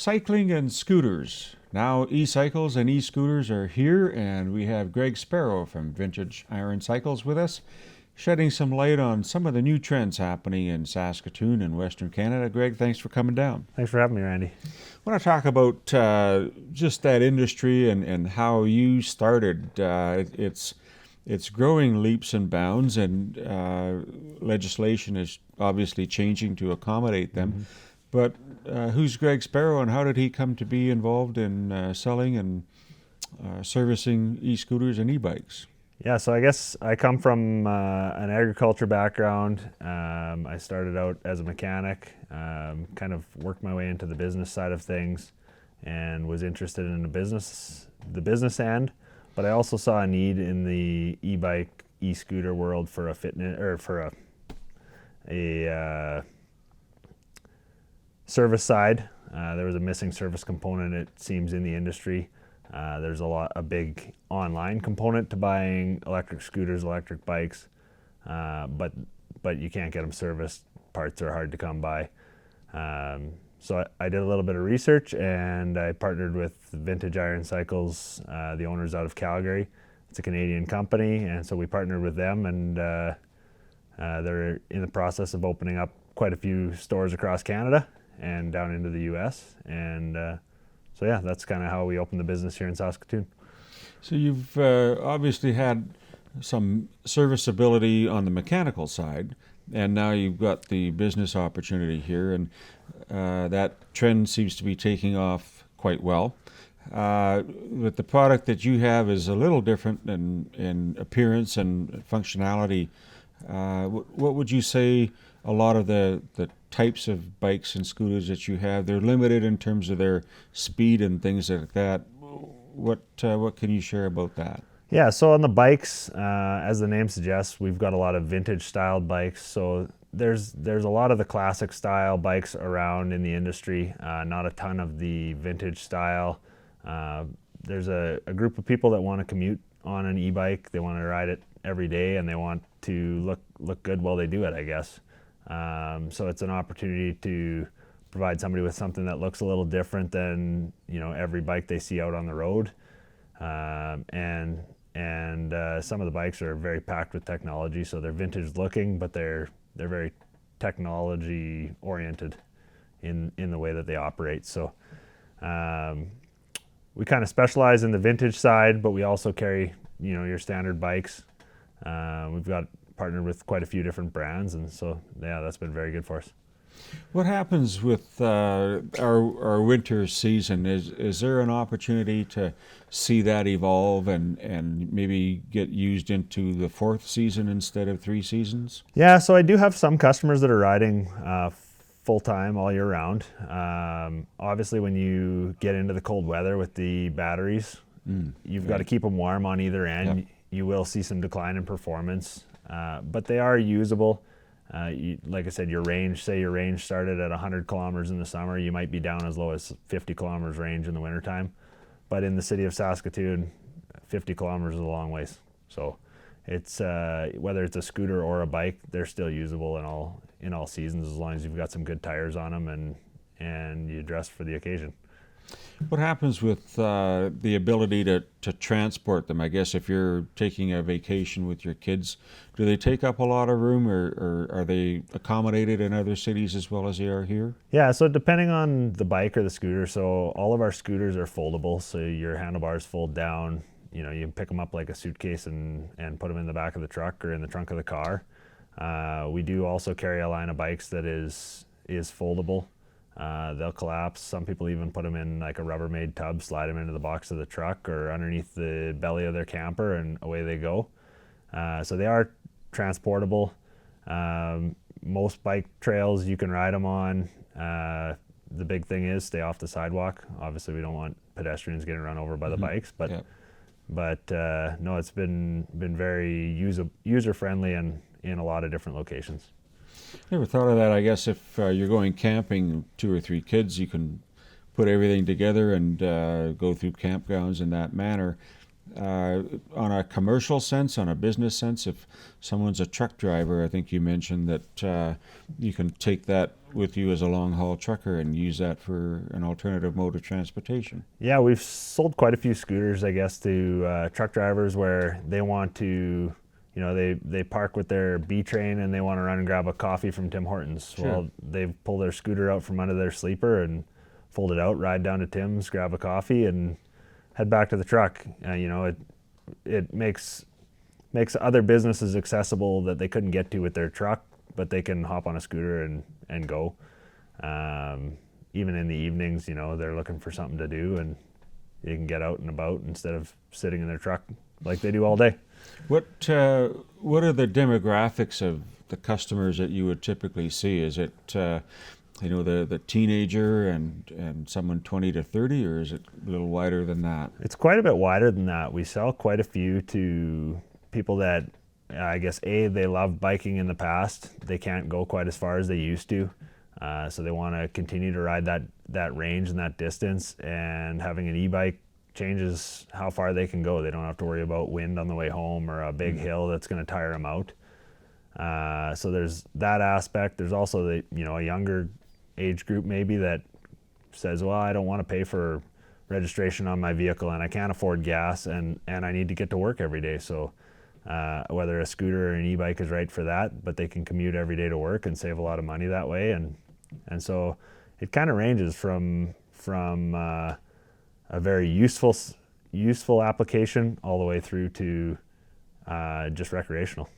Cycling and scooters. Now e-cycles and e-scooters are here, and we have Greg Sparrow from Vintage Iron Cycles with us, shedding some light on some of the new trends happening in Saskatoon and Western Canada. Greg, thanks for coming down. Thanks for having me, Randy. I want to talk about just that industry and how you started. It's growing leaps and bounds, and legislation is obviously changing to accommodate them. Mm-hmm. But who's Greg Sparrow, and how did he come to be involved in selling and servicing e-scooters and e-bikes? Yeah, so I guess I come from an agriculture background. I started out as a mechanic, kind of worked my way into the business side of things, and was interested in the business end. But I also saw a need in the e-bike, e-scooter world for a fitness or for a service side. There was a missing service component, it seems, in the industry. There's a big online component to buying electric scooters, electric bikes, but you can't get them serviced. Parts are hard to come by. So I did a little bit of research, and I partnered with Vintage Iron Cycles, the owners out of Calgary. It's a Canadian company, and so we partnered with them, and they're in the process of opening up quite a few stores across Canada and down into the US. And so yeah, that's kind of how we opened the business here in Saskatoon. So you've obviously had some serviceability on the mechanical side, and now you've got the business opportunity here, and that trend seems to be taking off quite well. But the product that you have is a little different in appearance and functionality. What would you say a lot of the types of bikes and scooters that you have, they're limited in terms of their speed and things like that? What can you share about that? Yeah, so on the bikes, as the name suggests, we've got a lot of vintage styled bikes. So there's a lot of the classic style bikes around in the industry, not a ton of the vintage style. There's a group of people that want to commute on an e-bike. They want to ride it every day, and they want to look good while they do it, I guess. So it's an opportunity to provide somebody with something that looks a little different than every bike they see out on the road. And some of the bikes are very packed with technology, so they're vintage looking, but they're very technology oriented in the way that they operate. So we kind of specialize in the vintage side, but we also carry your standard bikes. We've got partnered with quite a few different brands, and so yeah, that's been very good for us. What happens with our winter season? Is there an opportunity to see that evolve and maybe get used into the fourth season instead of 3 seasons? Yeah, so I do have some customers that are riding full time all year round. Obviously, when you get into the cold weather with the batteries, you've got to keep them warm on either end. Yep. You will see some decline in performance, but they are usable. Like I said, your range started at 100 kilometers in the summer, you might be down as low as 50 kilometers range in the wintertime. But in the city of Saskatoon, 50 kilometers is a long ways. So it's whether it's a scooter or a bike, they're still usable in all seasons, as long as you've got some good tires on them and you dress for the occasion. What happens with the ability to transport them? I guess if you're taking a vacation with your kids, do they take up a lot of room, or are they accommodated in other cities as well as they are here? Yeah, so depending on the bike or the scooter, so all of our scooters are foldable, so your handlebars fold down. You can pick them up like a suitcase and put them in the back of the truck or in the trunk of the car. We do also carry a line of bikes that is foldable. They'll collapse. Some people even put them in like a Rubbermaid tub, slide them into the box of the truck or underneath the belly of their camper, and away they go. So they are transportable. Most bike trails you can ride them on. The big thing is stay off the sidewalk. Obviously, we don't want pedestrians getting run over by the bikes, but yep. But no, it's been very user friendly and in a lot of different locations. Never thought of that. I guess if you're going camping, 2 or 3 kids, you can put everything together and go through campgrounds in that manner. On a commercial sense, on a business sense, if someone's a truck driver, I think you mentioned that you can take that with you as a long haul trucker and use that for an alternative mode of transportation. Yeah, we've sold quite a few scooters, I guess, to truck drivers where they want to, they park with their B train and they want to run and grab a coffee from Tim Hortons. Sure. Well, they pull their scooter out from under their sleeper and fold it out, ride down to Tim's, grab a coffee, and head back to the truck. It makes other businesses accessible that they couldn't get to with their truck, but they can hop on a scooter and go. Even in the evenings, they're looking for something to do, and they can get out and about instead of sitting in their truck like they do all day. What are the demographics of the customers that you would typically see? Is it the teenager and someone 20 to 30, or is it a little wider than that? It's quite a bit wider than that. We sell quite a few to people that, I guess, they loved biking in the past. They can't go quite as far as they used to. So they want to continue to ride that range and that distance, and having an e-bike changes how far they can go. They don't have to worry about wind on the way home or a big hill that's going to tire them out. So there's that aspect. There's also a younger age group maybe that says, well, I don't want to pay for registration on my vehicle and I can't afford gas and I need to get to work every day. So whether a scooter or an e-bike is right for that, but they can commute every day to work and save a lot of money that way. And so it kind of ranges from a very useful application all the way through to just recreational.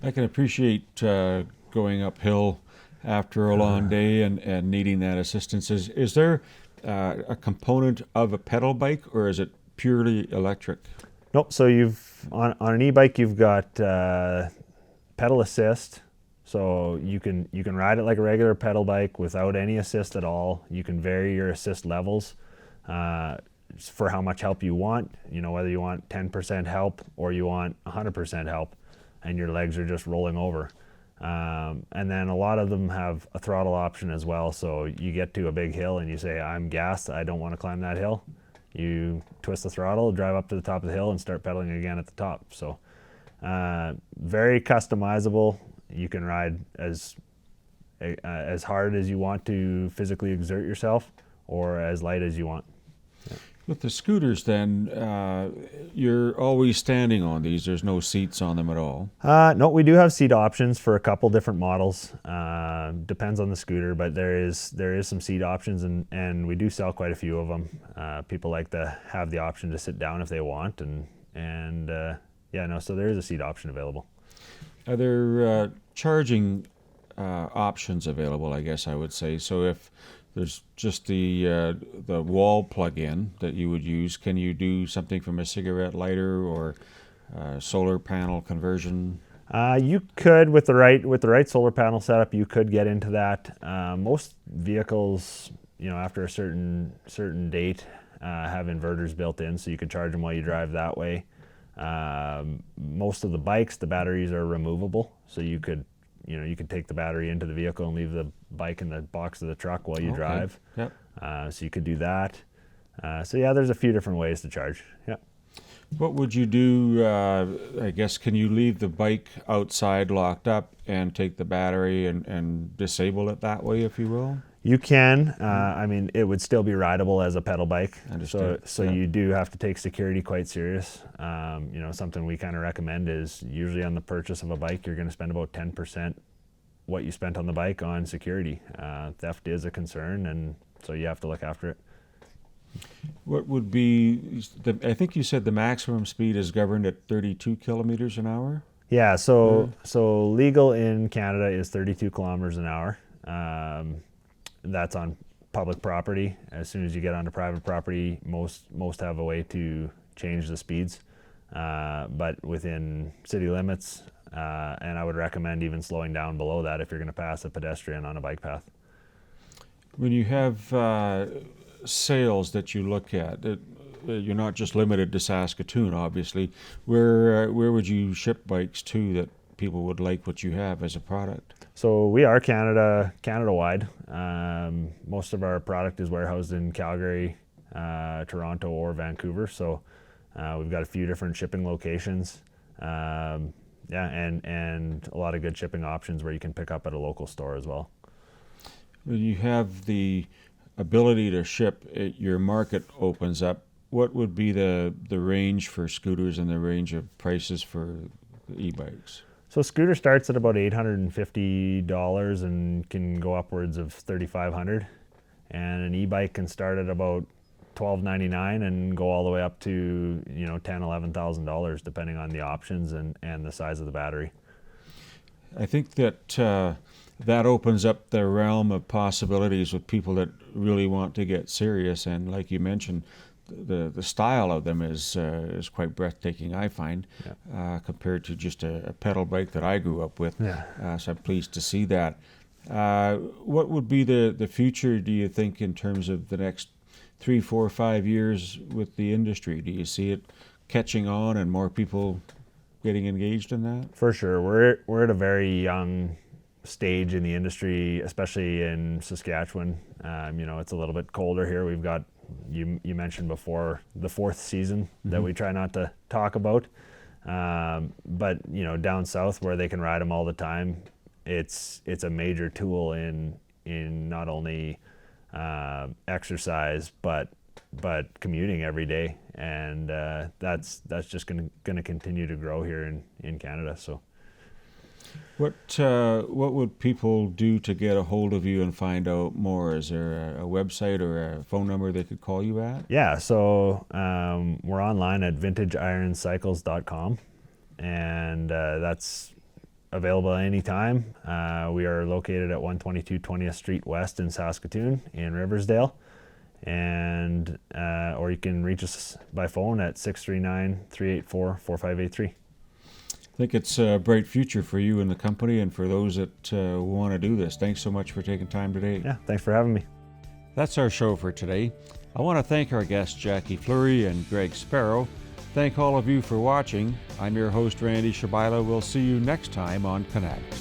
I can appreciate going uphill after a long day and needing that assistance. Is there a component of a pedal bike, or is it purely electric? Nope. So you've on an e-bike you've got pedal assist, so you can ride it like a regular pedal bike without any assist at all. You can vary your assist levels for how much help you want. Whether you want 10% help or you want 100% help, and your legs are just rolling over. And then a lot of them have a throttle option as well. So you get to a big hill and you say, I'm gassed, I don't want to climb that hill. You twist the throttle, drive up to the top of the hill and start pedaling again at the top. So very customizable. You can ride as hard as you want to physically exert yourself, or as light as you want. With the scooters then, you're always standing on these. There's no seats on them at all. No, we do have seat options for a couple different models. Depends on the scooter, but there is some seat options, and we do sell quite a few of them. People like to have the option to sit down if they want, so there is a seat option available. Are there charging options available, I guess I would say? So if there's just the wall plug-in that you would use, can you do something from a cigarette lighter or solar panel conversion? You could, with the right solar panel setup, you could get into that. Most vehicles, after a certain date, have inverters built in, so you can charge them while you drive that way. Most of the bikes, the batteries are removable, so you could take the battery into the vehicle and leave the bike in the box of the truck while you drive. Yep. So you could do that. There's a few different ways to charge. Yep. What would you do? I guess, can you leave the bike outside locked up and take the battery and disable it that way, if you will? You can. It would still be rideable as a pedal bike. Understood. So you do have to take security quite serious. Something we kind of recommend is usually on the purchase of a bike, you're going to spend about 10% what you spent on the bike on security. Theft is a concern, and so you have to look after it. What would be, I think you said the maximum speed is governed at 32 kilometers an hour? Yeah, so legal in Canada is 32 kilometers an hour. That's on public property. As soon as you get onto private property, most have a way to change the speeds. But within city limits, and I would recommend even slowing down below that if you're going to pass a pedestrian on a bike path. When you have sales that you look at, you're not just limited to Saskatoon, obviously. Where would you ship bikes to that people would like what you have as a product? So we are Canada-wide. Most of our product is warehoused in Calgary, Toronto, or Vancouver. So We've got a few different shipping locations. Yeah, and a lot of good shipping options where you can pick up at a local store as well. When you have the ability to ship, your market opens up. What would be the range for scooters and the range of prices for e-bikes? So a scooter starts at about $850 and can go upwards of $3,500, and an e-bike can start at about $1,299 and go all the way up to $10,000-$11,000 depending on the options and the size of the battery. I think that that opens up the realm of possibilities with people that really want to get serious, and like you mentioned, the style of them is quite breathtaking, I find, compared to just a pedal bike that I grew up with. So I'm pleased to see that. What would be the future, do you think, in terms of the next 3, 4, 5 years with the industry? Do you see it catching on and more people getting engaged in that? For sure. We're at a very young stage in the industry, especially in Saskatchewan. It's a little bit colder here. We've got, you mentioned before, the 4th season that we try not to talk about. But down south where they can ride them all the time, it's a major tool in not only exercise but commuting every day, and that's just going to continue to grow here in Canada. So what would people do to get a hold of you and find out more? Is there a website or a phone number they could call you at? Yeah, so we're online at vintageironcycles.com, and that's available anytime. We are located at 122 20th Street West in Saskatoon in Riversdale, and or you can reach us by phone at 639-384-4583. I think it's a bright future for you and the company and for those that want to do this. Thanks so much for taking time today. Yeah, thanks for having me. That's our show for today. I want to thank our guests Jackie Fleury and Greg Sparrow. Thank all of you for watching. I'm your host, Randy Shabila. We'll see you next time on Connect.